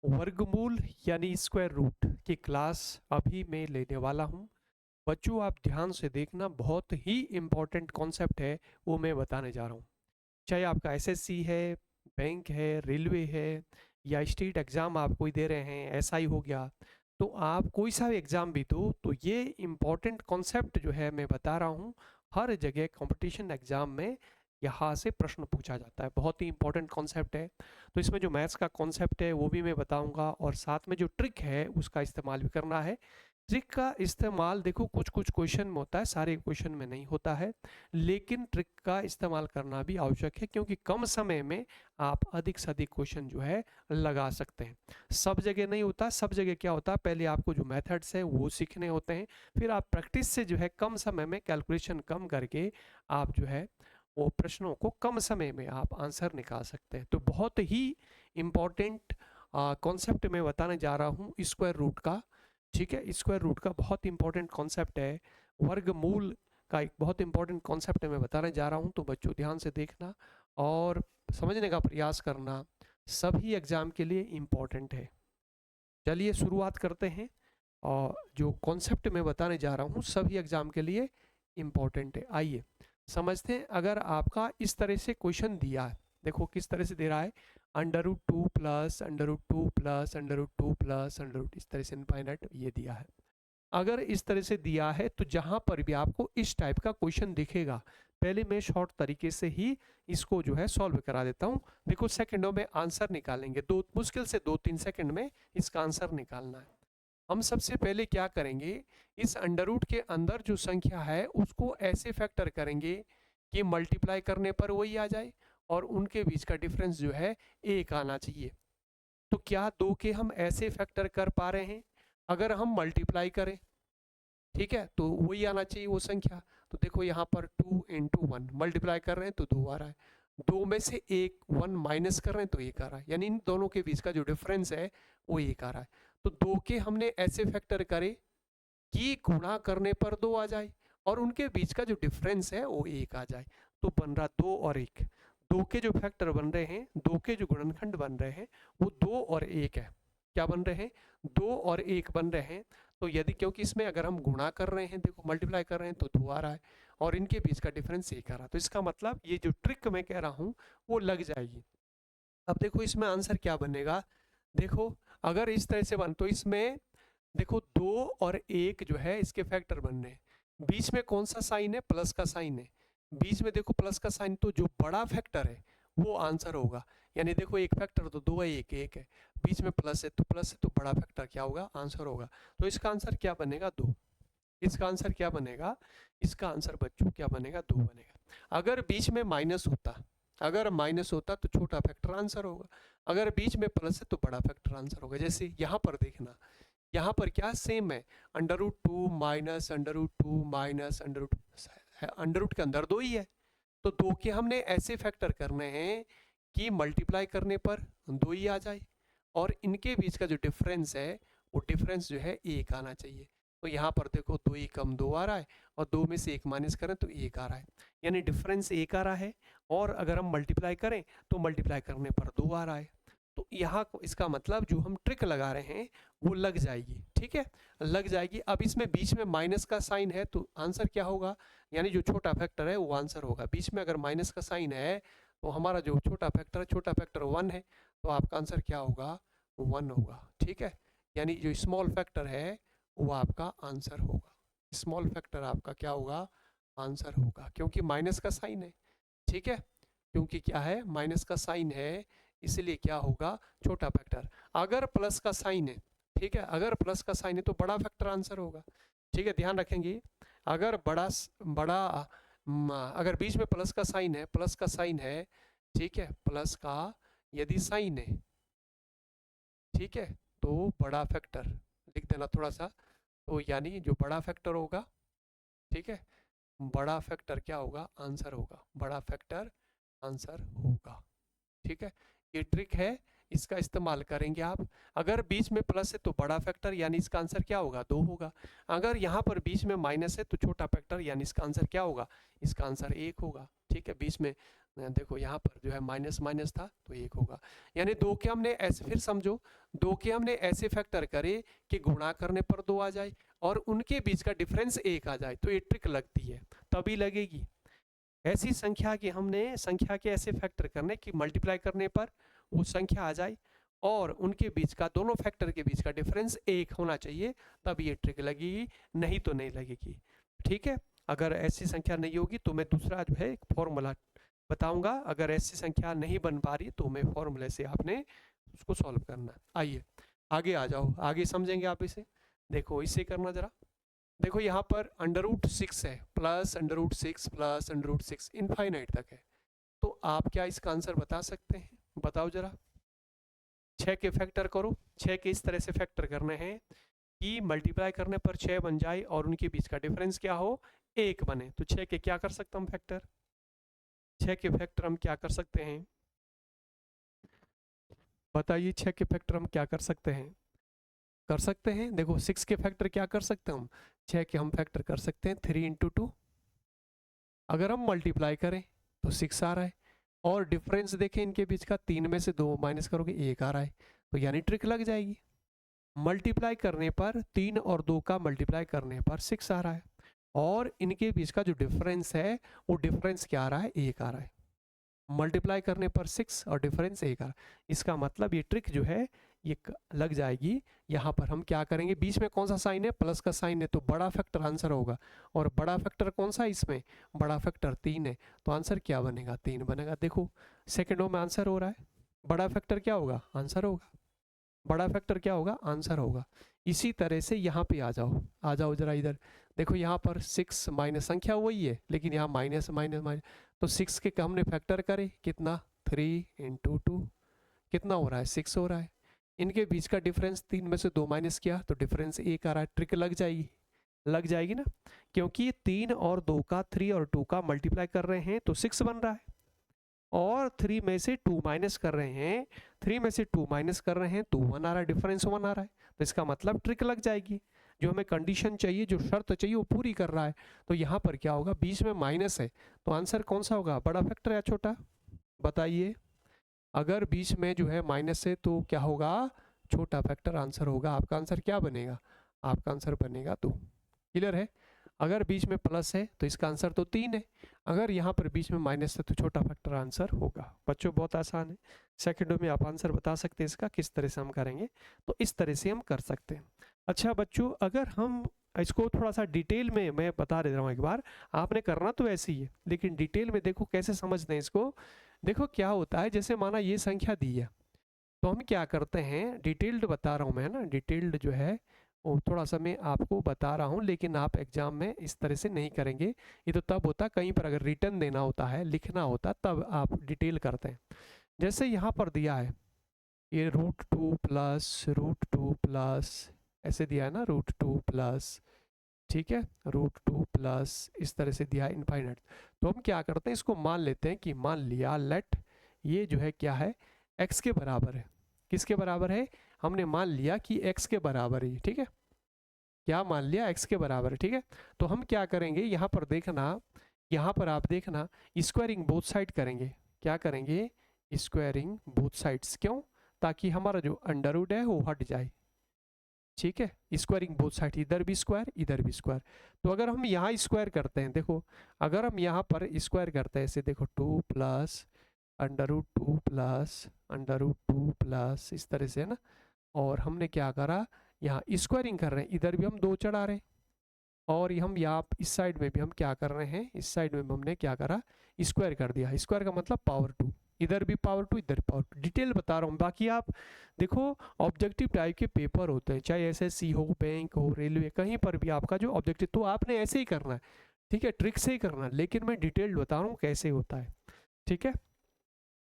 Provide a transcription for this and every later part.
वर्गमूल यानी square root की क्लास अभी मैं लेने वाला हूँ। बच्चों आप ध्यान से देखना, बहुत ही इम्पोर्टेंट कॉन्सेप्ट है वो मैं बताने जा रहा हूँ। चाहे आपका एसएससी है, बैंक है, रेलवे है या स्टेट एग्ज़ाम आप कोई दे रहे हैं, एसआई हो गया, तो आप कोई सा भी एग्ज़ाम भी दो तो ये इम्पोर्टेंट कॉन्सेप्ट जो है मैं बता रहा हूँ। हर जगह कंपटीशन एग्ज़ाम में यहाँ से प्रश्न पूछा जाता है, बहुत ही इंपॉर्टेंट कॉन्सेप्ट है। तो इसमें जो मैथ्स का कॉन्सेप्ट है वो भी मैं बताऊंगा और साथ में जो ट्रिक है उसका इस्तेमाल भी करना है। ट्रिक का इस्तेमाल देखो कुछ कुछ क्वेश्चन में होता है, सारे क्वेश्चन में नहीं होता है, लेकिन ट्रिक का इस्तेमाल करना भी आवश्यक है क्योंकि कम समय में आप अधिक से अधिक क्वेश्चन जो है लगा सकते हैं। सब जगह नहीं होता, सब जगह क्या होता है, पहले आपको जो मेथड्स हैं वो सीखने होते हैं, फिर आप प्रैक्टिस से जो है कम समय में कैलकुलेशन कम करके आप जो है वो प्रश्नों को कम समय में आप आंसर निकाल सकते हैं। तो बहुत ही इम्पॉर्टेंट कॉन्सेप्ट मैं बताने जा रहा हूँ स्क्वायर रूट का। ठीक है, स्क्वायर रूट का बहुत इंपॉर्टेंट कॉन्सेप्ट है, वर्गमूल का एक बहुत इंपॉर्टेंट कॉन्सेप्ट है मैं बताने जा रहा हूँ। तो बच्चों ध्यान से देखना और समझने का प्रयास करना, सभी एग्जाम के लिए इम्पॉर्टेंट है। चलिए शुरुआत करते हैं। और जो कॉन्सेप्ट मैं बताने जा रहा हूँ सभी एग्जाम के लिए इम्पॉर्टेंट है। आइए समझते हैं। अगर आपका इस तरह से क्वेश्चन दिया है, देखो किस तरह से दे रहा है, √2 प्लस √2 प्लस √2 प्लस √, इस तरह से इनफाइनाइट ये दिया है। अगर इस तरह से दिया है तो जहां पर भी आपको इस टाइप का क्वेश्चन दिखेगा, पहले मैं शॉर्ट तरीके से ही इसको जो है सॉल्व करा देता हूं। देखो सेकंडों में आंसर निकालेंगे, दो मुश्किल से 2-3 सेकंड में इसका आंसर निकालना है। हम सबसे पहले क्या करेंगे, इस अंडर रूट के अंदर जो संख्या है उसको ऐसे फैक्टर करेंगे कि मल्टीप्लाई करने पर वही आ जाए और उनके बीच का डिफरेंस जो है एक आना चाहिए। तो क्या दो के हम ऐसे फैक्टर कर पा रहे हैं? अगर हम मल्टीप्लाई करें, ठीक है, तो वही आना चाहिए वो संख्या। तो देखो यहाँ पर 2 × 1 मल्टीप्लाई कर रहे हैं तो 2 आ रहा है, दो में से एक 1 माइनस कर रहे हैं तो 1 आ रहा है, यानी इन दोनों के बीच का जो डिफरेंस है वो 1 आ रहा है। तो दो के हमने ऐसे फैक्टर करे कि गुणा करने पर 2 आ जाए और उनके बीच का जो डिफरेंस है वो 1 आ जाए। तो बन रहा 2 और 1। दो के जो फैक्टर बन रहे हैं, दो के जो गुणनखंड बन रहे हैं वो 2 और 1 है। क्या बन रहे हैं? 2 और 1 बन रहे हैं। तो यदि, क्योंकि इसमें अगर हम गुणा कर रहे हैं, देखो मल्टीप्लाई कर रहे हैं तो 2 आ रहा है और इनके बीच का डिफरेंस 1 आ रहा है, तो इसका मतलब ये जो ट्रिक मैं कह रहा हूँ वो लग जाएगी। अब देखो इसमें आंसर क्या बनेगा, देखो अगर इस तरह से बन तो इसमें देखो 2 और 1 जो है इसके फैक्टर बन रहे हैं, बीच में कौन सा साइन है? प्लस का साइन है, बीच में देखो प्लस का साइन, तो जो बड़ा फैक्टर है वो आंसर होगा। यानी देखो एक फैक्टर तो 2 है, एक एक है, बीच में प्लस है तो प्लस है, तो बड़ा फैक्टर क्या होगा? आंसर होगा। तो इसका आंसर क्या बनेगा? 2। इसका आंसर क्या बनेगा? इसका आंसर बच्चों क्या बनेगा? 2 बनेगा। अगर बीच में माइनस होता, अगर माइनस होता तो छोटा फैक्टर आंसर होगा, अगर बीच में प्लस है तो बड़ा फैक्टर आंसर होगा। जैसे यहाँ पर देखना, यहाँ पर क्या सेम है, √2 माइनस √2 माइनस अंडर रूट के अंदर 2 ही है, तो 2 के हमने ऐसे फैक्टर करने हैं कि मल्टीप्लाई करने पर 2 ही आ जाए और इनके बीच का जो डिफरेंस है वो डिफरेंस जो है 1 आना चाहिए। तो यहाँ पर देखो 2 ही कम 2 आ रहा है और 2 में से 1 माइनस करें तो 1 आ रहा है, यानी डिफरेंस 1 आ रहा है। और अगर हम मल्टीप्लाई करें तो मल्टीप्लाई करने पर 2 आ रहा है। तो यहाँ इसका मतलब जो हम ट्रिक लगा रहे हैं वो लग जाएगी। ठीक है, लग जाएगी। अब इसमें बीच में माइनस का साइन है तो आंसर क्या होगा, यानी जो छोटा फैक्टर है वो आंसर होगा। बीच में अगर माइनस का साइन है तो हमारा जो छोटा फैक्टर है, छोटा फैक्टर 1 है, तो आपका आंसर क्या होगा? 1 होगा। ठीक है, यानी जो स्मॉल फैक्टर है वो आपका आंसर होगा। स्मॉल फैक्टर आपका क्या होगा? आंसर होगा, क्योंकि माइनस का साइन है। ठीक है, क्योंकि क्या है? माइनस का साइन है, इसलिए क्या होगा? छोटा फैक्टर। अगर प्लस का साइन है, ठीक है, अगर प्लस का साइन है तो बड़ा फैक्टर आंसर होगा। ठीक है, ध्यान रखेंगे। अगर अगर बीच में प्लस का साइन है, प्लस का साइन है, ठीक है, प्लस का यदि साइन है, ठीक है, तो बड़ा फैक्टर लिख देना थोड़ा सा। तो यानी जो बड़ा फैक्टर होगा, ठीक है, बड़ा फैक्टर क्या होगा? आंसर होगा। बड़ा फैक्टर आंसर होगा। ठीक है, ये ट्रिक है, इसका इस्तेमाल करेंगे आप। अगर बीच में प्लस है तो बड़ा फैक्टर, यानी इसका आंसर क्या होगा? 2 होगा। अगर यहाँ पर बीच में माइनस है तो छोटा फैक्टर, यानी इसका आंसर क्या होगा? इसका आंसर 1 होगा। ठीक है, बीच में देखो यहाँ पर जो है माइनस माइनस था तो एक होगा, यानी दो के हमने ऐसे, फिर समझो दो के हमने ऐसे फैक्टर करे कि गुणा करने पर दो आ जाए और उनके बीच का डिफरेंस एक आ जाए, तो ये ट्रिक लगती है, तभी लगेगी। ऐसी संख्या की हमने संख्या के ऐसे फैक्टर करने कि मल्टीप्लाई करने पर वो संख्या आ जाए और उनके बीच का, दोनों फैक्टर के बीच का डिफरेंस एक होना चाहिए, तब ये ट्रिक लगेगी, नहीं तो नहीं लगेगी। ठीक है, अगर ऐसी संख्या नहीं होगी तो मैं दूसरा जो है एक फॉर्मूला बताऊंगा, अगर ऐसी संख्या नहीं बन पा रही तो मैं फॉर्मूले से आपने उसको सॉल्व करना। आइए आगे आ जाओ, आगे समझेंगे आप इसे। देखो इसे करना जरा। देखो यहाँ पर √6 है, प्लस √6 प्लस √6 इनफाइनाइट तक है, तो आप क्या इसका आंसर बता सकते हैं? बताओ जरा। 6 के फैक्टर करो, 6 के इस तरह से फैक्टर करने हैं कि मल्टीप्लाई करने पर 6 बन जाए और उनके बीच का डिफरेंस क्या हो, 1 बने। तो 6 के क्या कर सकते हम फैक्टर, 6 के फैक्टर हम क्या कर सकते हैं, बताइए। 6 के फैक्टर हम क्या कर सकते हैं, कर सकते हैं। देखो 6 के फैक्टर क्या कर सकते हैं हम, 6 के हम फैक्टर कर सकते हैं 3 × 2। अगर हम मल्टीप्लाई करें तो 6 आ रहा है, और डिफरेंस देखें इनके बीच का, 3 में से 2 माइनस करोगे 1 आ रहा है, तो यानी ट्रिक लग जाएगी। मल्टीप्लाई करने पर 3 और 2 का मल्टीप्लाई करने पर 6 आ रहा है, और इनके बीच का जो डिफरेंस है वो डिफरेंस क्या आ रहा है, 1 आ रहा है। मल्टीप्लाई करने पर 6 और डिफरेंस 1 आ रहा है, इसका मतलब ये ट्रिक जो है ये लग जाएगी। यहाँ पर हम क्या करेंगे, बीच में कौन सा साइन है, प्लस का साइन है, तो बड़ा फैक्टर आंसर होगा, और बड़ा फैक्टर कौन सा है इसमें, बड़ा फैक्टर 3 है, तो आंसर क्या बनेगा, 3 बनेगा। देखो सेकेंडों में आंसर हो रहा है, बड़ा फैक्टर क्या होगा, आंसर होगा, बड़ा फैक्टर क्या होगा, आंसर होगा। इसी तरह से यहाँ पे आ जाओ जरा इधर। देखो यहाँ पर 6 माइनस, संख्या वही है लेकिन यहाँ माइनस माइनस माइनस, तो 6 के हमने फैक्टर करे कितना, 3 × 2 कितना हो रहा है, 6 हो रहा है। इनके बीच का डिफरेंस 3 में से 2 माइनस किया तो डिफरेंस 1 आ रहा है, ट्रिक लग जाएगी, लग जाएगी ना, क्योंकि 3 और 2 का, 3 और 2 का मल्टीप्लाई कर रहे हैं तो 6 बन रहा है, और 3 में से 2 माइनस कर रहे हैं, 3 में से 2 माइनस कर रहे हैं तो 1 आ रहा है, डिफरेंस 1 आ रहा है, तो इसका मतलब ट्रिक लग जाएगी। जो हमें कंडीशन चाहिए, जो शर्त चाहिए वो पूरी कर रहा है। तो यहाँ पर क्या होगा, बीच में माइनस है, तो आंसर कौन सा होगा, बड़ा फैक्टर या छोटा, बताइए। अगर बीच में जो है माइनस है तो क्या होगा, छोटा फैक्टर आंसर होगा। आपका आंसर क्या बनेगा, आपका आंसर बनेगा 2। क्लियर है। अगर बीच में प्लस है तो इसका आंसर तो 3 है, अगर यहाँ पर बीच में माइनस है तो छोटा फैक्टर आंसर होगा। बच्चों बहुत आसान है, सेकंडों में आप आंसर बता सकते हैं इसका, किस तरह से हम करेंगे, तो इस तरह से हम कर सकते हैं। अच्छा बच्चों, अगर हम इसको थोड़ा सा डिटेल में मैं बता दे रहा हूँ एक बार, आपने करना तो ऐसे ही है लेकिन डिटेल में देखो कैसे समझते हैं इसको। देखो क्या होता है, जैसे माना ये संख्या दी है, तो हम क्या करते हैं, डिटेल्ड बता रहा हूँ मैं ना, डिटेल्ड जो है वो थोड़ा सा मैं आपको बता रहा हूँ, लेकिन आप एग्जाम में इस तरह से नहीं करेंगे। ये तो तब होता कहीं पर अगर रिटर्न देना होता है, लिखना होता, तब आप डिटेल करते हैं। जैसे यहाँ पर दिया है ये √2 प्लस ऐसे दिया है ना, √2 प्लस, ठीक है, √2 प्लस इस तरह से दिया है इनफाइनाइट। तो हम क्या करते हैं, इसको मान लेते हैं कि मान लिया लेट ये जो है क्या है, x के बराबर है। किसके बराबर है, हमने मान लिया कि x के बराबर है, ठीक है, क्या मान लिया, x के बराबर है, ठीक है। तो हम क्या करेंगे, यहाँ पर देखना, यहाँ पर आप देखना, स्क्वायरिंग बोथ साइड करेंगे। क्या करेंगे, स्क्वायरिंग बोथ साइड्स, क्यों, ताकि हमारा जो अंडर है वो हट जाए, ठीक है। स्क्वायरिंग बोथ साइड, इधर भी स्क्वायर इधर भी स्क्वायर। तो अगर हम यहाँ स्क्वायर करते हैं, देखो अगर हम यहाँ पर स्क्वायर करते हैं ऐसे, देखो 2 प्लस √2 प्लस √2 प्लस इस तरह से है ना, और हमने क्या करा, यहाँ स्क्वायरिंग कर रहे हैं, इधर भी हम 2 चढ़ा रहे हैं, और हम यहाँ इस साइड में भी हम क्या कर रहे हैं, इस साइड में भी हमने क्या करा, स्क्वायर कर दिया। स्क्वायर का मतलब पावर 2, इधर भी पावर 2 इधर पावर 2, डिटेल बता रहा हूँ। बाकी आप देखो ऑब्जेक्टिव टाइप के पेपर होते हैं, चाहे एसएससी हो, बैंक हो, रेलवे, कहीं पर भी आपका जो ऑब्जेक्टिव, तो आपने ऐसे ही करना है, ठीक है, ट्रिक से ही करना है, लेकिन मैं डिटेल्ड बता रहा हूँ कैसे होता है, ठीक है,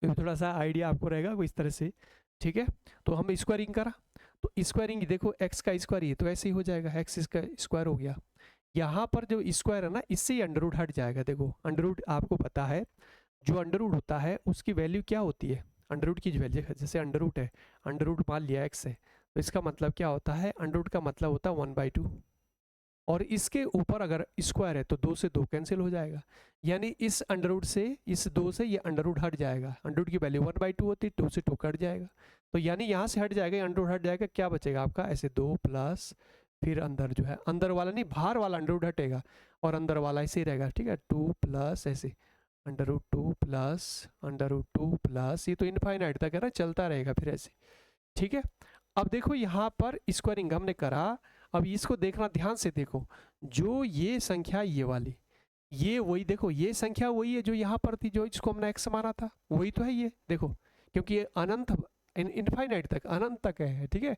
तो थोड़ा सा आइडिया आपको रहेगा वो इस तरह से, ठीक है। तो हम स्क्वायरिंग करा, तो स्क्वायरिंग देखो x का स्क्वायर ये तो ऐसे ही हो जाएगा, x इसका स्क्वायर हो गया। यहाँ पर जो स्क्वायर है ना, इससे ही अंडर रूट हट जाएगा। देखो अंडर रूट आपको पता है, जो अंडर रूट होता है उसकी वैल्यू क्या होती है, अंडर रूट की जो वैल्यू है, जैसे अंडर रूट है, अंडर रूट मान लिया x है, तो इसका मतलब क्या होता है, अंडर रूट का मतलब होता है 1/2, और इसके ऊपर अगर स्क्वायर है तो 2 से 2 कैंसिल हो जाएगा, यानी इस अंडर रूट से, इस 2 से ये अंडर रूट हट जाएगा। अंडर रूट की वैल्यू 1/2 होती है, 2 से 2 कट जाएगा, तो यानी यहाँ से हट जाएगा, अंडर रूट हट जाएगा, क्या बचेगा आपका ऐसे 2 प्लस फिर अंदर जो है, अंदर वाला नहीं बाहर वाला अंडर रूट हटेगा और अंदर वाला ऐसे ही रहेगा, ठीक है। 2 प्लस ऐसे under root 2 plus under root 2 plus, ये तो इनफाइनाइट तक है ना, चलता रहेगा फिर ऐसे, ठीक है। अब देखो यहाँ पर स्क्वायरिंग हमने करा, अब इसको देखना ध्यान से देखो, जो ये संख्या ये वाली, ये वही देखो, ये संख्या वही है जो यहाँ पर थी, जो इसको हमने x माना था, वही तो है ये देखो, क्योंकि ये अनंत इनफाइनाइट तक, अनंत तक है, ठीक है।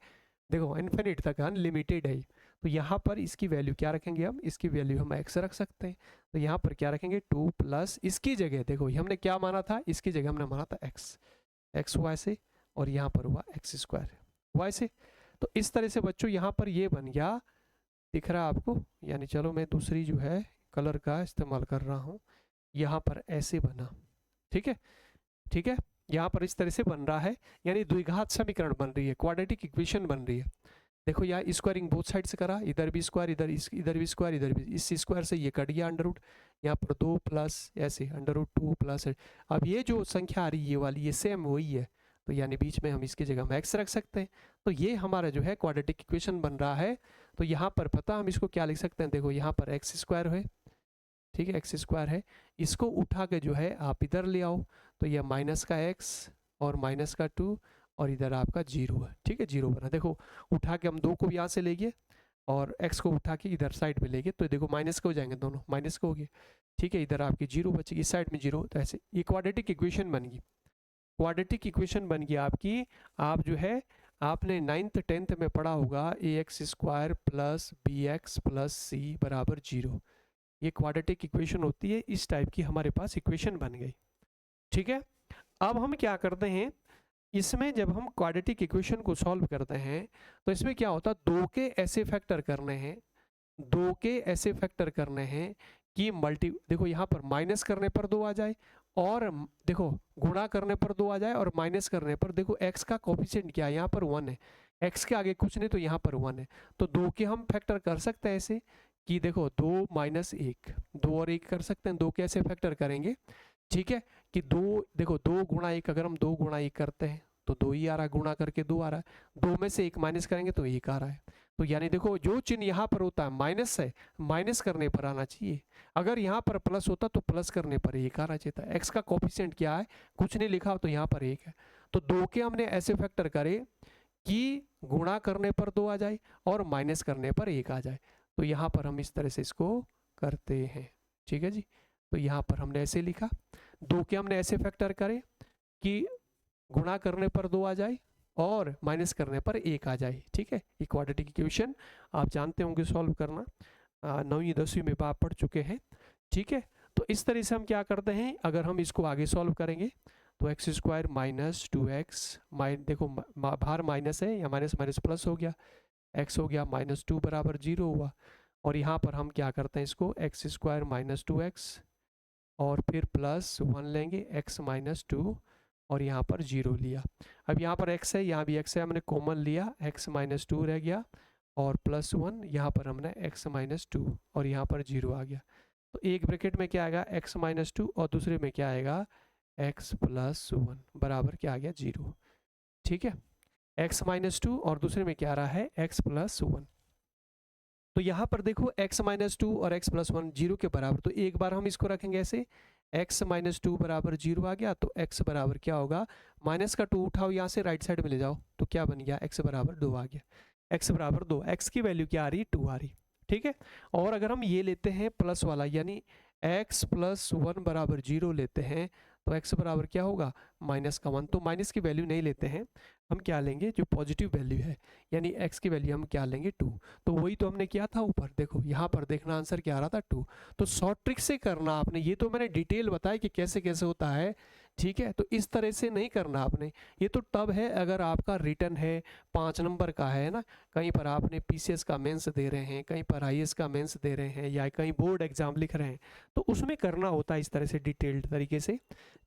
देखो इन्फिनिट तक अनलिमिटेड है, तो यहाँ पर इसकी वैल्यू क्या रखेंगे हम, इसकी वैल्यू हम x रख सकते हैं, तो यहाँ पर क्या रखेंगे 2 प्लस, इसकी जगह देखो हमने क्या माना था, इसकी जगह हमने माना था x y से, और यहाँ पर हुआ x स्क्वायर y से। तो इस तरह से बच्चों यहाँ पर ये बन गया, दिख रहा है आपको, यानी चलो मैं दूसरी जो है कलर का इस्तेमाल कर रहा हूँ, यहाँ पर ऐसे बना, ठीक है, ठीक है, यहाँ पर इस तरह से बन रहा है, यानी द्विघात समीकरण बन रही है, क्वाड्रेटिक इक्वेशन बन रही है। देखो यहाँ स्क्वायरिंग बोथ साइड से करा, इधर भी स्क्वायर, इधर भी स्क्वायर, इधर भी, इस स्क्वायर से ये कट गया अंडर रूट, यहाँ पर 2 प्लस ऐसे अंडर रूट 2 प्लस, अब ये जो संख्या आ रही है ये वाली, ये सेम वही है, तो यानी बीच में हम इसकी जगह हम x रख सकते हैं, तो ये हमारा जो है क्वाड्रेटिक इक्वेशन बन रहा है। तो यहाँ पर पता हम इसको क्या लिख सकते हैं, देखो यहाँ पर x स्क्वायर है, ठीक है, x स्क्वायर है, इसको उठा के जो है आप इधर ले आओ, तो यह माइनस का x और माइनस का 2 और इधर आपका 0 है, ठीक है, 0 बना। देखो उठा के हम 2 को भी यहाँ से ले गए और x को उठा के इधर साइड में ले गए, तो देखो माइनस के हो जाएंगे, दोनों माइनस के हो गए, ठीक है, इधर आपकी 0 बचेगी, इस साइड में 0, तो ऐसे ये क्वाड्रेटिक इक्वेशन बन गई, क्वाड्रेटिक इक्वेशन बन गई आपकी। आप जो है आपने 9th 10th में पढ़ा होगा ax square plus B X plus C बराबर 0, ये क्वाड्रेटिक इक्वेशन होती है, इस टाइप की हमारे पास इक्वेशन बन गई, ठीक है। अब हम क्या करते हैं, इसमें जब हम क्वाड्रेटिक इक्वेशन को सॉल्व करते हैं तो इसमें क्या होता है, 2 के ऐसे फैक्टर करने हैं, 2 के ऐसे फैक्टर करने हैं कि देखो यहाँ पर माइनस करने पर 2 आ जाए, और देखो गुणा करने पर 2 आ जाए, और माइनस करने पर देखो x का कोफिशिएंट क्या है, यहाँ पर 1 है, x के आगे कुछ नहीं, तो यहाँ पर 1 है, तो 2 के हम फैक्टर कर सकते हैं ऐसे कि देखो 2 माइनस 1, 2 और 1 कर सकते हैं, 2 के ऐसे फैक्टर करेंगे, ठीक है, कि 2 देखो 2 गुणा 1, अगर हम 2 गुणा 1 करते हैं तो 2 ही आ रहा है, गुणा करके 2 आ रहा है, 2 में से 1 माइनस करेंगे तो 1 आ रहा है, तो यानी देखो जो चिन्ह यहाँ पर होता है माइनस है, माइनस करने पर आना चाहिए, अगर यहाँ पर प्लस होता तो प्लस करने पर 1 आना चाहिए था। x का कोफिशिएंट क्या है, कुछ नहीं लिखा तो यहाँ पर 1 है, तो 2 के हमने ऐसे फैक्टर करे कि गुणा करने पर 2 आ जाए और माइनस करने पर 1 आ जाए, तो यहाँ पर हम इस तरह से इसको करते हैं, ठीक है जी। तो यहाँ पर हमने ऐसे लिखा, 2 के हमने ऐसे फैक्टर करे कि गुणा करने पर 2 आ जाए और माइनस करने पर 1 आ जाए, ठीक है। ये क्वाड्रेटिक इक्वेशन आप जानते होंगे सॉल्व करना, 9वीं 10वीं में आप पढ़ चुके हैं, ठीक है। तो इस तरह से हम क्या करते हैं, अगर हम इसको आगे सॉल्व करेंगे तो एक्स स्क्वायर माइनस 2x, देखो बाहर माइनस है, या माइनस माइनस प्लस हो गया, x हो गया माइनस 2 बराबर 0 हुआ, और यहाँ पर हम क्या करते हैं इसको एक्स स्क्वायर माइनस 2x और फिर प्लस 1 लेंगे, x माइनस 2 और यहाँ पर 0 लिया। अब यहाँ पर x है, यहाँ भी x है, हमने कॉमन लिया, x माइनस 2 रह गया और प्लस 1, यहाँ पर हमने x माइनस 2 और यहाँ पर 0 आ गया, तो एक ब्रैकेट में क्या आएगा x माइनस 2 और दूसरे में क्या आएगा x प्लस 1 बराबर क्या आ गया 0, ठीक है, x माइनस 2 और दूसरे में क्या आ रहा है x प्लस 1। तो यहाँ पर देखो x माइनस 2 और x प्लस 1 0 के बराबर, तो एक बार हम इसको रखेंगे ऐसे, x माइनस 2 बराबर 0 आ गया, तो x बराबर क्या होगा, माइनस का 2 उठाओ यहाँ से राइट साइड में ले जाओ, तो क्या बन गया x बराबर 2 आ गया, x बराबर 2, x की वैल्यू क्या आ रही 2 आ रही, ठीक है। और अगर हम ये लेते हैं प्लस वाला, यानी x प्लस 1 बराबर 0 लेते हैं, तो x बराबर क्या होगा माइनस का 1, तो माइनस की वैल्यू नहीं लेते हैं, हम क्या लेंगे जो पॉजिटिव वैल्यू है, यानी x की वैल्यू हम क्या लेंगे 2, तो वही तो हमने किया था ऊपर, देखो यहाँ पर देखना आंसर क्या आ रहा था 2। तो शॉर्ट ट्रिक से करना आपने, ये तो मैंने डिटेल बताया कि कैसे कैसे होता है, ठीक है, तो इस तरह से नहीं करना आपने। ये तो तब है अगर आपका रिटर्न है 5 नंबर का है ना, कहीं पर आपने पीसीएस का मेंस दे रहे हैं, कहीं पर आईएएस का मेंस दे रहे हैं, या कहीं बोर्ड एग्जाम लिख रहे हैं, तो उसमें करना होता है इस तरह से डिटेल्ड तरीके से।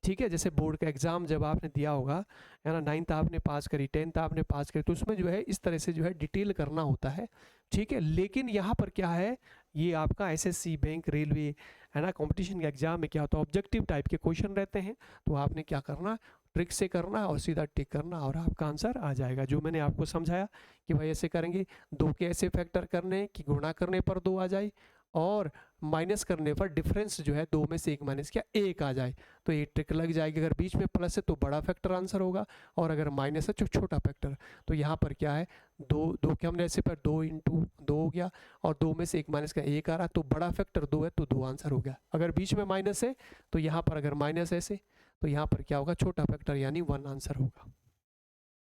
ठीक है, जैसे बोर्ड का एग्जाम जब आपने दिया होगा, है ना, 9th आपने पास करी, 10th आपने पास करी, तो उसमें जो है इस तरह से जो है डिटेल करना होता है। ठीक है, लेकिन यहाँ पर क्या है, ये आपका एसएससी, बैंक, रेलवे, है ना, कंपटीशन के एग्जाम में क्या होता है, ऑब्जेक्टिव टाइप के क्वेश्चन रहते हैं, तो आपने क्या करना, ट्रिक से करना और सीधा टिक करना और आपका आंसर आ जाएगा। जो मैंने आपको समझाया कि भाई ऐसे करेंगे, दो के ऐसे फैक्टर करने हैं कि गुणा करने पर 2 आ जाए और माइनस करने पर डिफरेंस जो है 2 में से 1 माइनस क्या 1 आ जाए, तो ये ट्रिक लग जाएगी। अगर बीच में प्लस है तो बड़ा फैक्टर आंसर होगा, और अगर माइनस है तो छोटा फैक्टर। तो यहाँ पर क्या है, दो के हमने ऐसे पर 2 इंटू 2 हो गया, और 2 में से 1 माइनस का 1 आ रहा, तो बड़ा फैक्टर 2 है, तो 2 आंसर हो गया। अगर बीच में माइनस है तो यहाँ पर अगर माइनस ऐसे, तो यहाँ पर क्या होगा, छोटा फैक्टर यानी 1 आंसर होगा।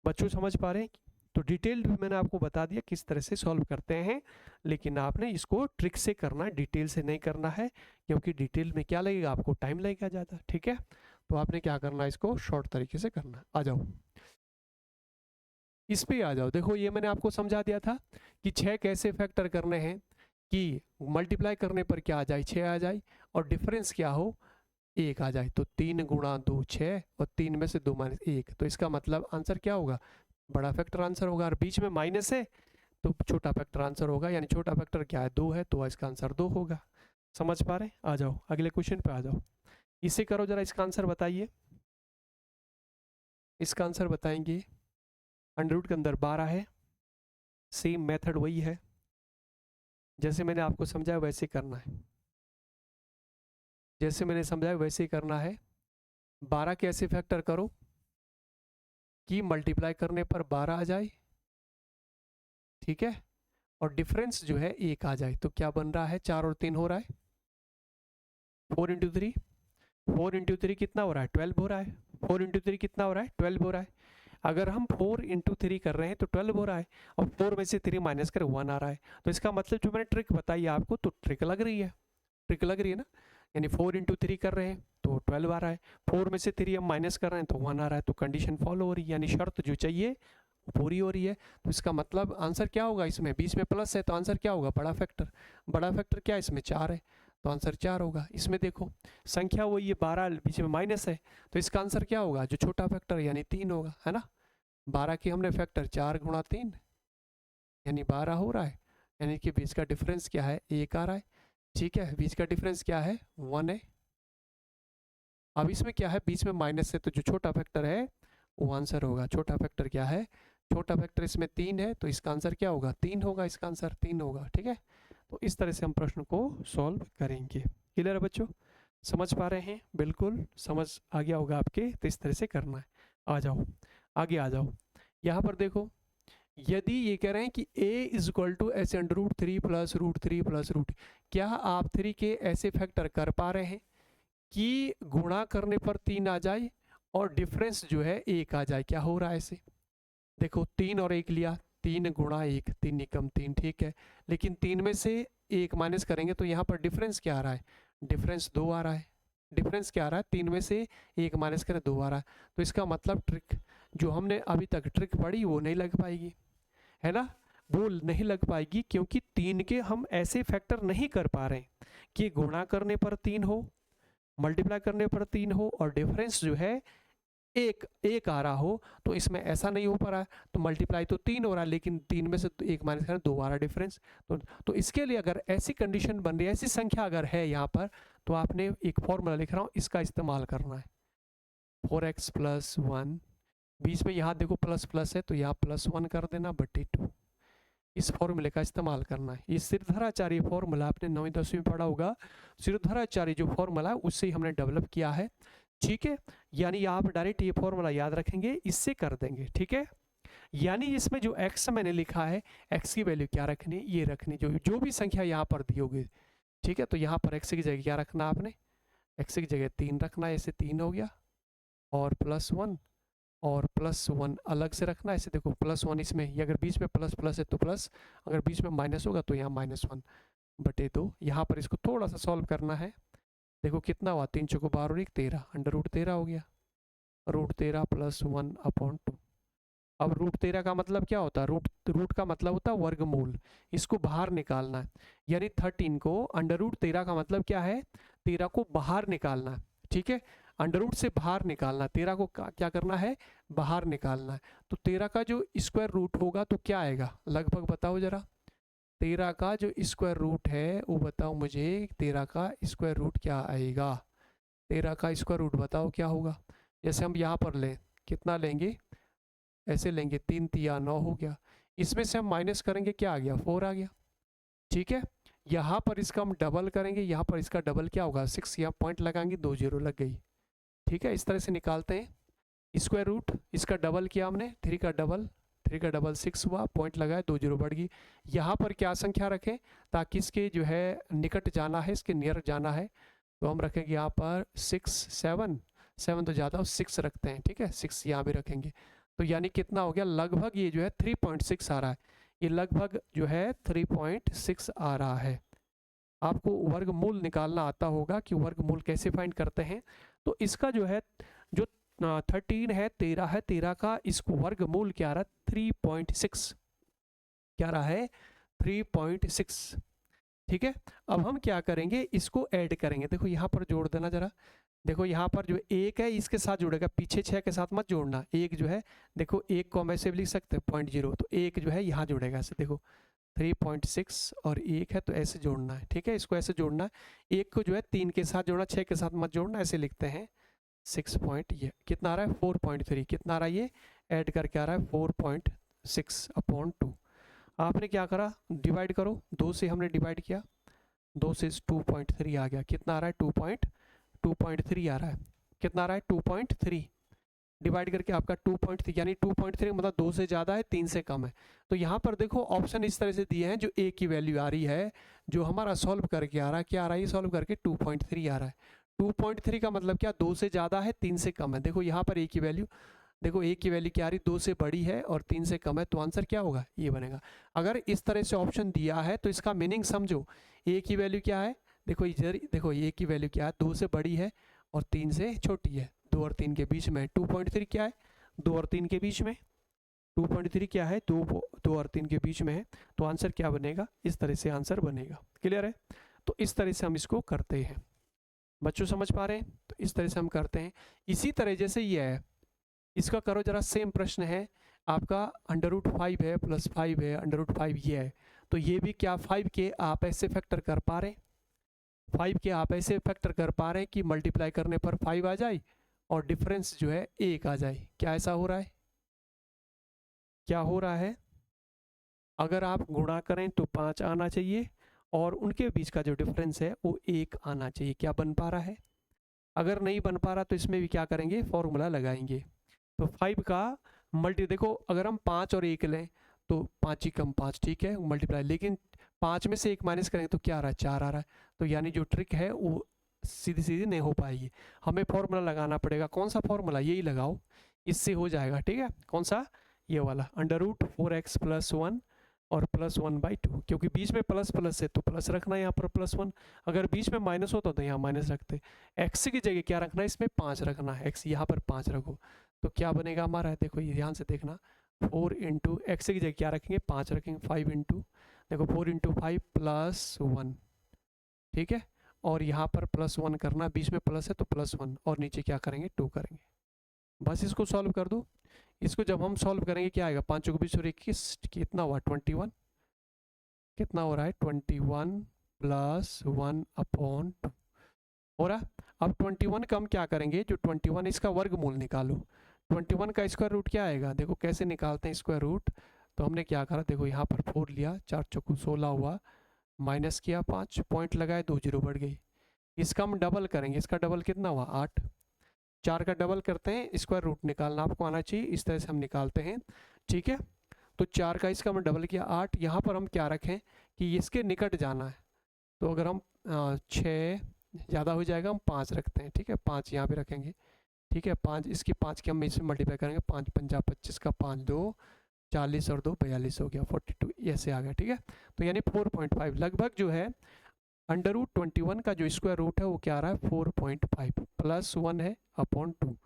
बच्चों समझ पा रहे हैं? तो डिटेल भी मैंने आपको बता दिया किस तरह से सॉल्व करते हैं, लेकिन आपने इसको ट्रिक से करना है, डिटेल से नहीं करना है, क्योंकि डिटेल में क्या लगेगा, आपको टाइम लगेगा ज़्यादा। ठीक है, तो आपने क्या करना है, इसको शॉर्ट तरीके से करना है। आ जाओ इस पे आ जाओ। देखो ये मैंने आपको समझा दिया था कि 6 कैसे फैक्टर करने हैं, कि मल्टीप्लाई करने पर क्या आ जाए, 6 आ जाए, और डिफरेंस क्या हो, 1 आ जाए। तो 3 गुणा 2 6, और 3 में से 2 माइनस 1, तो इसका मतलब आंसर क्या होगा, बड़ा फैक्टर आंसर होगा। और बीच में माइनस है तो छोटा फैक्टर आंसर होगा, यानी छोटा फैक्टर क्या है, 2 है, तो इसका आंसर 2 होगा। समझ पा रहे? आ जाओ अगले क्वेश्चन पे आ जाओ। इसे करो जरा, इसका आंसर बताइए। इसका आंसर बताएंगे, अंडर रूट के अंदर 12 है, सेम मेथड वही है, जैसे मैंने आपको समझाया वैसे करना है, जैसे मैंने समझाया वैसे ही करना है। 12 के ऐसे फैक्टर करो कि मल्टीप्लाई करने पर 12 आ जाए, ठीक है, और डिफरेंस जो है 1 आ जाए। तो क्या बन रहा है, 4 और 3 हो रहा है, 4 इंटू 3, 4 इंटू 3 कितना हो रहा है, 12 हो रहा है। 4 इंटू 3 कितना हो रहा है, 12 हो रहा है। अगर हम 4 इंटू 3 कर रहे हैं तो 12 हो रहा है, और 4 में से 3 माइनस कर 1 आ रहा है। तो इसका मतलब जो मैंने ट्रिक बताई आपको, तो ट्रिक लग रही है, ट्रिक लग रही है ना, यानी 4 इंटू 3 कर रहे हैं तो 12 आ रहा है, 4 में से 3 हम माइनस कर रहे हैं तो 1 आ रहा है। तो कंडीशन फॉलो हो रही है, यानी शर्त जो चाहिए पूरी हो रही है। तो इसका मतलब आंसर क्या होगा, इसमें बीच में प्लस है तो आंसर क्या होगा, बड़ा फैक्टर। बड़ा फैक्टर क्या है, इसमें 4 है, तो आंसर 4 होगा। इसमें देखो संख्या वही है, 12 बीच में माइनस है, तो इसका आंसर क्या होगा, जो छोटा फैक्टर यानी 3 होगा, है ना। 12 की हमने फैक्टर 4 गुणा 3 यानी 12 हो रहा है, यानी कि बीच का डिफरेंस क्या है, 1 आ रहा है। ठीक है, बीच का डिफरेंस क्या है, 1 है। अब इसमें क्या है, बीच में माइनस है, तो जो छोटा फैक्टर है वो आंसर होगा। छोटा फैक्टर क्या है, छोटा फैक्टर इसमें 3 है, तो इसका आंसर क्या होगा, 3 होगा, इसका आंसर 3 होगा। ठीक है, तो इस तरह से हम प्रश्न को सॉल्व करेंगे। क्लियर है बच्चों, समझ पा रहे हैं? बिल्कुल समझ आ गया होगा आपके, तो इस तरह से करना है। आ जाओ आगे आ जाओ। यहाँ पर देखो, यदि ये कह रहे हैं कि a is equal to S under root 3 plus root 3 plus root, क्या आप 3 के ऐसे फैक्टर कर पा रहे हैं कि गुणा करने पर 3 आ जाए और डिफरेंस जो है 1 आ जाए? क्या हो रहा है ऐसे, देखो 3 और 1 लिया, 3 गुणा 1, 3 निकम 3, ठीक है, लेकिन 3 में से 1 माइनस करेंगे तो यहाँ पर डिफरेंस क्या आ रहा है, डिफरेंस 2 आ रहा है। डिफरेंस क्या आ रहा है, 3 में से 1 माइनस करें 2 आ रहा है। तो इसका मतलब ट्रिक जो हमने अभी तक ट्रिक पढ़ी वो नहीं लग पाएगी, है ना, वो नहीं लग पाएगी, क्योंकि 3 के हम ऐसे फैक्टर नहीं कर पा रहे हैं कि गुणा करने पर 3 हो, मल्टीप्लाई करने पर 3 हो, और डिफरेंस जो है एक एक आ रहा हो। तो इसमें ऐसा नहीं हो पा रहा है, तो मल्टीप्लाई तो 3 हो रहा है, लेकिन 3 में से 1 माइनस करें 2 आ रहा डिफरेंस। तो इसके लिए अगर ऐसी कंडीशन बन रही है, ऐसी संख्या अगर है यहाँ पर, तो आपने एक फॉर्मूला लिख रहा हूँ, इसका इस्तेमाल करना है, 4x प्लस 1, बीच में यहाँ देखो प्लस प्लस है तो यहाँ +1 कर देना बटे 2, इस फॉर्मूले का इस्तेमाल करना है। ये सिरधराचार्य फॉर्मूला आपने 9वीं 10वीं में पढ़ा होगा, सिरधराचार्य जो फॉर्मूला है उससे ही हमने डेवलप किया है। ठीक है, यानी आप डायरेक्ट ये फॉर्मूला याद रखेंगे, इससे कर देंगे। ठीक है, यानी इसमें जो x मैंने लिखा है, x की वैल्यू क्या रखनी, ये रखनी, जो भी संख्या यहाँ पर दी होगी। ठीक है, तो यहाँ पर x की जगह क्या रखना आपने, x की जगह 3 रखना है, ऐसे 3 हो गया, और +1, और +1 अलग से रखना है, ऐसे देखो +1 इसमें, ये अगर बीच में प्लस प्लस है तो प्लस, अगर बीच में माइनस होगा तो यहाँ -1 बटे 2। यहाँ पर इसको थोड़ा सा सॉल्व करना है, देखो कितना हुआ, 3 चौको 12 और 1 13, अंडर रूट 13 हो गया। √13 + 1/2। अब √13 का मतलब क्या होता है? रूट का मतलब होता है वर्गमूल। इसको बाहर निकालना है, यानी 13 को √13 का मतलब क्या है? 13 को बाहर निकालना है, ठीक है। अंडर रूट से बाहर निकालना, 13 को क्या करना है? बाहर निकालना है। तो 13 का जो स्क्वायर रूट होगा तो क्या आएगा लगभग बताओ जरा। 13 का जो स्क्वायर रूट है वो बताओ मुझे, 13 का स्क्वायर रूट क्या आएगा? 13 का स्क्वायर रूट बताओ क्या होगा? जैसे हम यहाँ पर लें, कितना लेंगे? ऐसे लेंगे, 3 तिया 9 हो गया। इसमें से हम माइनस करेंगे, क्या आ गया? 4 आ गया, ठीक है। यहाँ पर इसका हम डबल करेंगे, यहाँ पर इसका डबल क्या होगा? 6। यहाँ पॉइंट लगाएंगे, 2 0 लग गई, ठीक है। इस तरह से निकालते हैं स्क्वायर रूट। इसका डबल किया हमने, 3 का डबल 6 हुआ, पॉइंट लगाए, 2 0 बढ़ गई। यहाँ पर क्या संख्या रखें ताकि इसके जो है निकट जाना है, इसके नियर जाना है, तो हम रखेंगे यहाँ पर 6 7 7 तो ज़्यादा, 6 रखते हैं, ठीक है। 6 यहाँ भी रखेंगे, तो यानी कितना हो गया? लगभग ये जो है 3.6 आ रहा है। ये लगभग जो है 3.6 आ रहा है। आपको वर्गमूल निकालना आता होगा कि वर्गमूल कैसे फाइंड करते हैं। तो इसका जो है, जो 13 है, 13 है, 13 का इसको वर्गमूल क्या आ रहा है? 3.6 क्या रहा है? 3.6, ठीक है। अब हम क्या करेंगे? इसको ऐड करेंगे। देखो यहाँ पर जोड़ देना जरा। देखो यहाँ पर जो एक है इसके साथ जुड़ेगा, पीछे 6 के साथ मत जोड़ना। एक जो है, देखो एक को हम ऐसे भी लिख सकते हैं 0.0, तो एक जो है यहाँ जुड़ेगा ऐसे। देखो 3.6 और एक है तो ऐसे जोड़ना है, ठीक है। इसको ऐसे जोड़ना है। एक को जो है 3 के साथ जोड़ना, 6 के साथ मत जोड़ना, ऐसे लिखते हैं 6 पॉइंट, ये कितना आ रहा है? 4.3। कितना आ रहा है? ये ऐड करके आ रहा है 4.6/2। आपने क्या करा? डिवाइड करो, 2 से हमने डिवाइड किया, 2 से 2.3 आ गया। कितना आ रहा है? 2.3 आ रहा है। कितना आ रहा है? 2.3 डिवाइड करके आपका 2.3, यानी 2.3 मतलब 2 से ज़्यादा है, 3 से कम है। तो यहाँ पर देखो ऑप्शन इस तरह से दिए हैं, जो ए की वैल्यू आ रही है, जो हमारा सॉल्व करके आ रहा है, क्या आ रहा है? ये सॉल्व करके 2.3 आ रहा है। 2.3 का मतलब क्या? 2 से ज़्यादा है, 3 से कम है। देखो यहाँ पर ए की वैल्यू, देखो ए की वैल्यू क्या आ रही? 2 से बड़ी है और 3 से कम है, तो आंसर क्या होगा? ये बनेगा। अगर इस तरह से ऑप्शन दिया है तो इसका मीनिंग समझो। ए की वैल्यू क्या है? देखो इधर, देखो ए की वैल्यू क्या है? 2 से बड़ी है और 3 से छोटी है, 2 और 3 के बीच में। 2.3 क्या है? 2 और 3 के बीच में। 2.3 क्या है? 2 और 3 के बीच में है। तो आंसर क्या बनेगा? इस तरह से आंसर बनेगा। क्लियर है? तो इस तरह से हम इसको करते हैं। बच्चों समझ पा रहे हैं? तो इस तरह से हम करते हैं। इसी तरह जैसे ये है, इसका करो जरा। सेम प्रश्न है आपका, √5 है, +5 है, √5 ये है। तो ये भी क्या 5 के आप ऐसे फैक्टर कर पा रहे हैं? 5 के आप ऐसे फैक्टर कर पा रहे हैं कि मल्टीप्लाई करने पर 5 आ जाए और डिफरेंस जो है 1 आ जाए। क्या ऐसा हो रहा है? क्या हो रहा है? अगर आप गुणा करें तो 5 आना चाहिए और उनके बीच का जो डिफरेंस है वो 1 आना चाहिए। क्या बन पा रहा है? अगर नहीं बन पा रहा तो इसमें भी क्या करेंगे? फॉर्मूला लगाएंगे। तो 5 का देखो अगर हम 5 और 1 लें तो 5 ही कम 5, ठीक है, मल्टीप्लाई। लेकिन 5 में से 1 माइनस करेंगे तो क्या आ रहा है? 4 आ रहा है। तो यानी जो ट्रिक है वो सीधी सीधी नहीं हो पाएगी, हमें फॉर्मूला लगाना पड़ेगा। कौन सा फॉर्मूला? यही लगाओ, इससे हो जाएगा, ठीक है। कौन सा? ये वाला, √4x + 1 और +1/2। क्योंकि बीच में प्लस प्लस है तो प्लस रखना है यहाँ पर +1। अगर बीच में माइनस होता तो यहाँ माइनस रखते। एक्स की जगह क्या रखना है? इसमें 5 रखना है। एक्स यहाँ पर 5 रखो तो क्या बनेगा हमारा? देखो ये ध्यान से देखना, 4 इंटू एक्स की जगह क्या रखेंगे? 5 रखेंगे। 5 इंटू, देखो 4 इंटू 5 +1, ठीक है। और यहाँ पर +1 करना, बीच में प्लस है तो +1 और नीचे क्या करेंगे? 2 करेंगे। बस इसको सॉल्व कर दो। इसको जब हम सॉल्व करेंगे क्या आएगा? 5 को 20 और 21, कितना हुआ? 21। कितना हो रहा है? 21 + 1/2 हो रहा। अब 21 का हम क्या करेंगे? जो 21 इसका वर्गमूल निकालो। 21 का स्क्वायर रूट क्या आएगा? देखो कैसे निकालते हैं स्क्वायर रूट। तो हमने क्या करा? देखो यहाँ पर 4 लिया, 4 चौको 16 हुआ, माइनस किया 5, पॉइंट लगाए, 2 0 बढ़ गई। इसका हम डबल करेंगे। इसका डबल कितना हुआ? 8। 4 का डबल करते हैं, स्क्वायर रूट निकालना आपको आना चाहिए। इस तरह से हम निकालते हैं, ठीक है। तो 4 का इसका हम डबल किया 8। यहाँ पर हम क्या रखें कि इसके निकट जाना है। तो अगर हम 6 ज़्यादा हो जाएगा, हम 5 रखते हैं, ठीक है। 5 यहाँ पे रखेंगे, ठीक है। 5, इसकी 5 की हम इसमें मल्टीप्लाई करेंगे। 5 पंजा 25 का 5 2 40 और 2 42 हो गया, 42 ऐसे आ गया, ठीक है। तो यानी 4.5 लगभग जो है √21 का जो स्क्वायर रूट है वो क्या आ रहा है? 4.5 +1 है /2।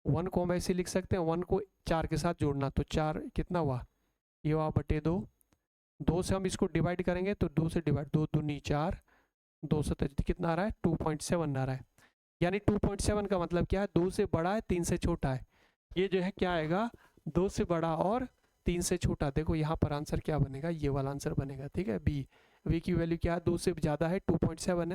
1 को हम ऐसे लिख सकते हैं, 1 को 4 के साथ जोड़ना, तो 4 कितना हुआ, ये हुआ बटे 2। 2 से हम इसको डिवाइड करेंगे तो 2 से डिवाइड, 2 दूनी 4, 2 से कितना आ रहा है 2.7 आ रहा है। यानी 2.7 का मतलब क्या है, 2 से बड़ा है 3 से छोटा है। ये जो है क्या आएगा, 2 से बड़ा और 3 से छोटा। देखो यहाँ पर आंसर क्या बनेगा, ये वाला आंसर बनेगा, ठीक है। बी की वैल्यू क्या है, 2 से ज़्यादा है 2.7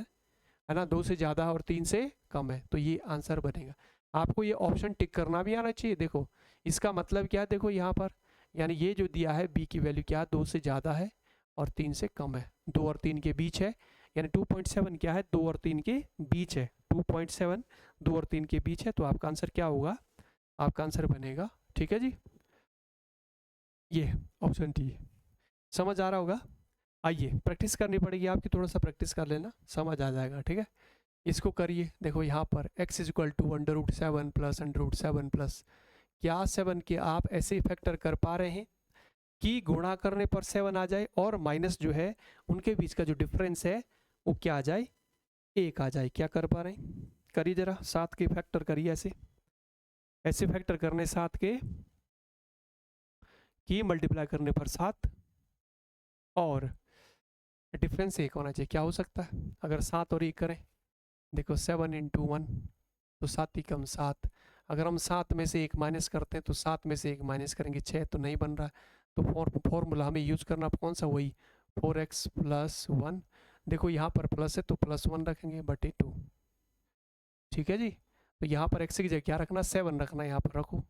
है ना, 2 से ज़्यादा और 3 से कम है, तो ये आंसर बनेगा। आपको ये ऑप्शन टिक करना भी आना चाहिए। देखो इसका मतलब क्या है, देखो यहाँ पर यानी ये जो दिया है बी की वैल्यू क्या है, 2 से ज़्यादा है और 3 से कम है, 2 और 3 के बीच है। यानी 2.7 क्या है, 2 और 3 के बीच है। 2.7 2 और 3 के बीच है, तो आपका आंसर क्या होगा, आपका आंसर बनेगा, ठीक है जी, ये ऑप्शन डी। समझ आ रहा होगा। आइए प्रैक्टिस करनी पड़ेगी आपकी, थोड़ा सा प्रैक्टिस कर लेना, समझ आ जाएगा, ठीक है। इसको करिए, देखो यहाँ पर x is equal to √7 plus √7 plus, क्या 7 के आप ऐसे फैक्टर कर पा रहे हैं कि गुणा करने पर 7 आ जाए और माइनस जो है उनके बीच का जो डिफरेंस है वो क्या आ जाए, 1 आ जाए। क्या कर पा रहे हैं, करिए जरा, 7 के फैक्टर करिए, ऐसे ऐसे फैक्टर करने 7 के की मल्टीप्लाई करने पर 7 और डिफरेंस 1 होना चाहिए। क्या हो सकता है अगर 7 और 1 करें, देखो 7 इंटू 1 तो 7 ही कम 7, अगर हम 7 में से 1 माइनस करते हैं तो 7 में से 1 माइनस करेंगे 6, तो नहीं बन रहा है। तो फॉर्मूला हमें यूज़ करना कौन सा, वही 4x प्लस 1। देखो यहाँ पर प्लस है तो प्लस 1 रखेंगे बटे 2, ठीक है जी। तो यहाँ पर x की जगह क्या रखना, 7 रखना, यहाँ पर रखो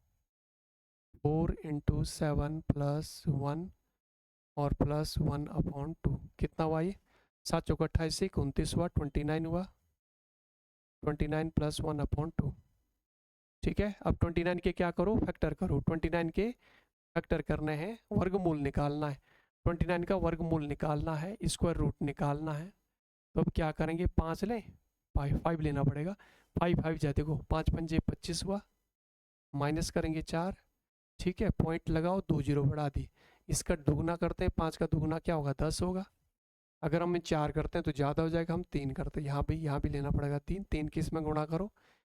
4 इंटू 7 प्लस 1 और प्लस 1/2, कितना हुआ ये, 7 चौका 28 1 29 हुआ, 29 हुआ, 29 प्लस 1/2, ठीक है। अब 29 के क्या करो, फैक्टर करो, 29 के फैक्टर करने हैं, वर्गमूल निकालना है, 29 का वर्गमूल निकालना है, स्क्वायर रूट निकालना है। तो अब क्या करेंगे, 5 लें, 5 लेना पड़ेगा, 5 जाए, देखो 5 पंजे 25 हुआ, माइनस करेंगे 4, ठीक है, पॉइंट लगाओ, 2 0 बढ़ा दी। इसका दुगना करते हैं, 5 का दुगना क्या होगा 10 होगा। अगर हम 4 करते हैं तो ज़्यादा हो जाएगा, हम 3 करते हैं, यहाँ भी लेना पड़ेगा 3, 3 किस में गुणा करो,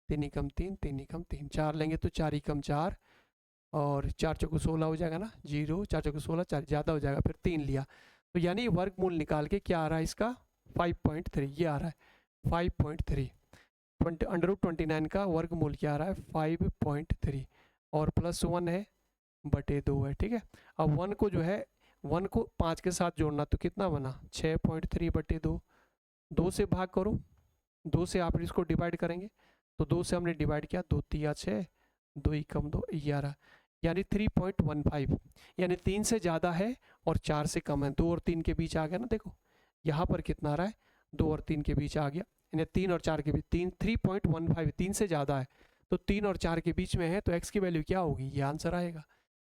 3 ही कम 3, 3 ही कम 3, 4 लेंगे तो 4 ही कम 4 और 4 चौको 16 हो जाएगा ना, 0 4 चौको 16, 4 ज़्यादा हो जाएगा, फिर 3 लिया। तो यानी वर्गमूल निकाल के क्या आ रहा है इसका 5.3, ये आ रहा है 5.3, √29 का वर्गमूल क्या आ रहा है 5.3 और प्लस 1 है बटे 2 है, ठीक है। अब 1 को जो है 1 को 5 के साथ जोड़ना तो कितना बना 6.3 बटे 2, 2 से भाग करो, 2 से आप इसको डिवाइड करेंगे तो 2 से हमने डिवाइड किया, 2 तिया 6, 2 ही कम 2 11, यानी 3.15, यानी 3 से ज़्यादा है और 4 से कम है, 2 और 3 के बीच आ गया ना। देखो यहाँ पर कितना आ रहा है, 2 और 3 के बीच आ गया, यानी 3 और 4 के बीच 3.15, 3 से ज़्यादा है तो 3 और 4 के बीच में है, तो x की वैल्यू क्या होगी, ये आंसर आएगा।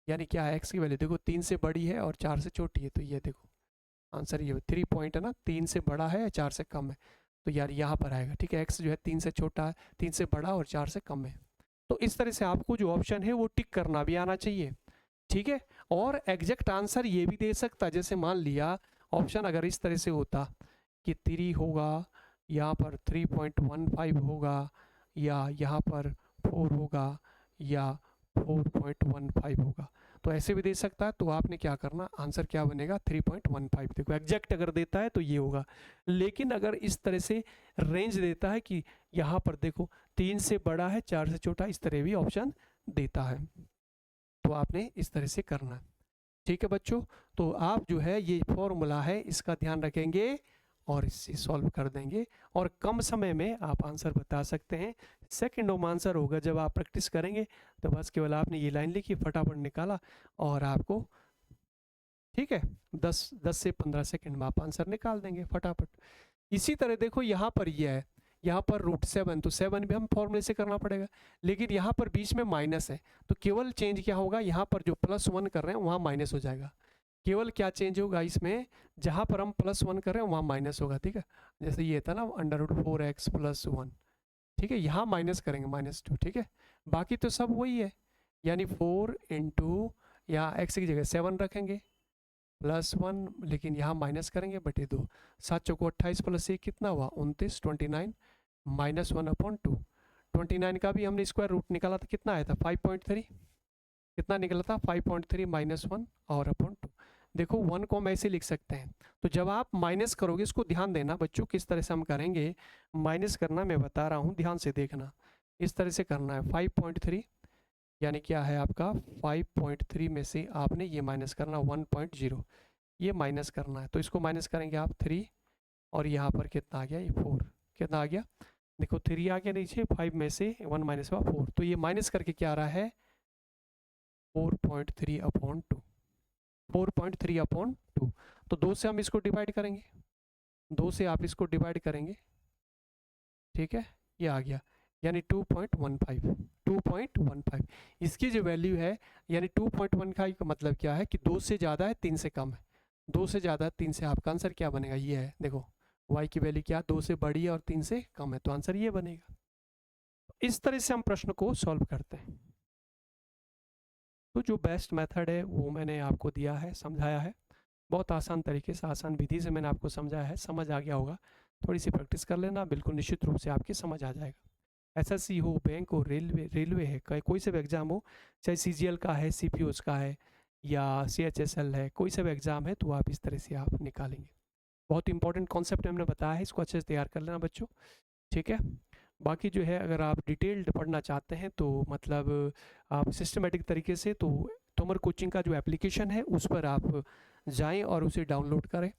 यानी क्या है, x की वैल्यू देखो 3 से बड़ी है और 4 से छोटी है, तो ये देखो आंसर ये 3 पॉइंट है ना, 3 से बड़ा है 4 से कम है, तो यार यहाँ पर आएगा, ठीक है। x जो है 3 से छोटा है, 3 से बड़ा और 4 से कम है। तो इस तरह से आपको जो ऑप्शन है वो टिक करना भी आना चाहिए, ठीक है। और एग्जैक्ट आंसर ये भी दे सकता है, जैसे मान लिया ऑप्शन अगर इस तरह से होता कि 3 होगा, यहाँ पर 3.15 होगा, या यहाँ पर 4 होगा, या 4.15 होगा, तो ऐसे भी दे सकता है। तो आपने क्या करना, आंसर क्या बनेगा 3.15। देखो एग्जैक्ट अगर देता है तो ये होगा, लेकिन अगर इस तरह से रेंज देता है कि यहाँ पर देखो 3 से बड़ा है 4 से छोटा, इस तरह भी ऑप्शन देता है, तो आपने इस तरह से करना है, ठीक है बच्चों। तो आप जो है ये फॉर्मूला है इसका ध्यान रखेंगे और इससे सॉल्व कर देंगे और कम समय में आप आंसर बता सकते हैं। सेकंडों में आंसर होगा जब आप प्रैक्टिस करेंगे, तो बस केवल आपने ये लाइन लिखी, फटाफट निकाला और आपको, ठीक है, 10 से 15 सेकंड में आप आंसर निकाल देंगे फटाफट। इसी तरह देखो यहाँ पर ये है, यहाँ पर √7, तो 7 भी हम फॉर्मूले से करना पड़ेगा, लेकिन यहाँ पर बीच में माइनस है, तो केवल चेंज क्या होगा, यहाँ पर जो +1 कर रहे हैं वहाँ माइनस हो जाएगा। केवल क्या चेंज होगा इसमें, जहाँ पर हम +1 कर रहे हैं वहाँ माइनस होगा, ठीक है। जैसे ये था ना √4x प्लस 1, ठीक है, यहाँ माइनस करेंगे -2, ठीक है। बाकी तो सब वही है, यानी 4 इंटू यहाँ x की जगह 7 रखेंगे +1, लेकिन यहाँ माइनस करेंगे बटे 2, 7 चौको 28 प्लस 1 कितना हुआ 29, 29 -1/2, 29 का भी हमने स्क्वायर रूट निकाला था, कितना आया था 5.3, कितना निकला था 5.3 माइनस 1 और अपॉन 2। देखो 1 को हम ऐसे लिख सकते हैं। तो जब आप माइनस करोगे, इसको ध्यान देना बच्चों, किस तरह से हम करेंगे माइनस करना, मैं बता रहा हूँ, ध्यान से देखना। इस तरह से करना है 5.3 यानी क्या है आपका 5.3 में से आपने ये माइनस करना 1.0, ये माइनस करना है। तो इसको माइनस करेंगे आप 3 और यहाँ पर कितना आ गया, ये 4, कितना आ गया, देखो 3 आ गया नीचे, 5 में से 1 माइनस हुआ 4, तो ये माइनस करके क्या आ रहा है 4.3 अपॉन 2, 4.3 अपॉन 2। तो 2 से हम इसको डिवाइड करेंगे, 2 से आप इसको डिवाइड करेंगे, ठीक है, ये आ गया, यानी 2.15, 2.15। इसकी जो वैल्यू है यानी 2.15 का मतलब क्या है कि 2 से ज़्यादा है 3 से कम है, 2 से ज़्यादा 3 से, आपका आंसर क्या बनेगा, ये है, देखो y की वैल्यू क्या, 2 से बड़ी है और 3 से कम है, तो आंसर ये बनेगा। इस तरह से हम प्रश्न को सॉल्व करते हैं। तो जो बेस्ट मेथड है वो मैंने आपको दिया है, समझाया है, बहुत आसान तरीके से, आसान विधि से मैंने आपको समझाया है, समझ आ गया होगा। थोड़ी सी प्रैक्टिस कर लेना, बिल्कुल निश्चित रूप से आपकी समझ आ जाएगा। एसएससी हो, बैंक हो, रेलवे है, कोई से भी एग्ज़ाम हो, चाहे सीजीएल का है, सीपीओस का है या सीएचएसएल है, कोई सा भी एग्ज़ाम है, तो आप इस तरह से आप निकालेंगे। बहुत इंपॉर्टेंट कॉन्सेप्ट हमने बताया है, इसको अच्छे से तैयार कर लेना बच्चों, ठीक है। बाकी जो है अगर आप डिटेल्ड पढ़ना चाहते हैं तो मतलब आप सिस्टमेटिक तरीके से, तो तोमर कोचिंग का जो एप्लीकेशन है उस पर आप जाएं और उसे डाउनलोड करें,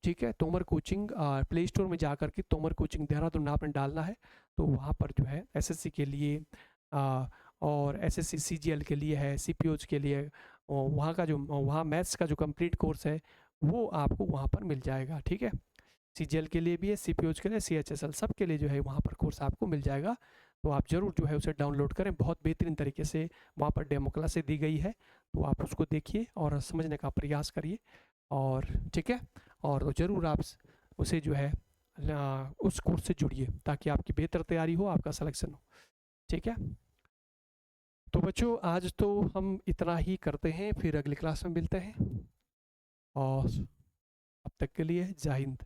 ठीक है। तोमर कोचिंग प्ले स्टोर में जा कर के तोमर कोचिंग देहरादून आपने डालना है, तो वहाँ पर जो है एसएससी के लिए और एसएससी सीजीएल के लिए है, सीपीओज के लिए, और वहाँ का जो वहाँ मैथ्स का जो कंप्लीट कोर्स है वो आपको वहाँ पर मिल जाएगा, ठीक है। सीजीएल के लिए भी है, सीपीओज के लिए, सीएचएसएल सब के लिए जो है वहाँ पर कोर्स आपको मिल जाएगा। तो आप ज़रूर जो है उसे डाउनलोड करें, बहुत बेहतरीन तरीके से वहाँ पर डेमो क्लासेस दी गई है, तो आप उसको देखिए और समझने का प्रयास करिए, और ठीक है, और ज़रूर आप उसे जो है उस कोर्स से जुड़िए ताकि आपकी बेहतर तैयारी हो, आपका सिलेक्शन हो, ठीक है। तो बच्चों आज तो हम इतना ही करते हैं, फिर अगली क्लास में मिलते हैं, और अब तक के लिए जय हिंद।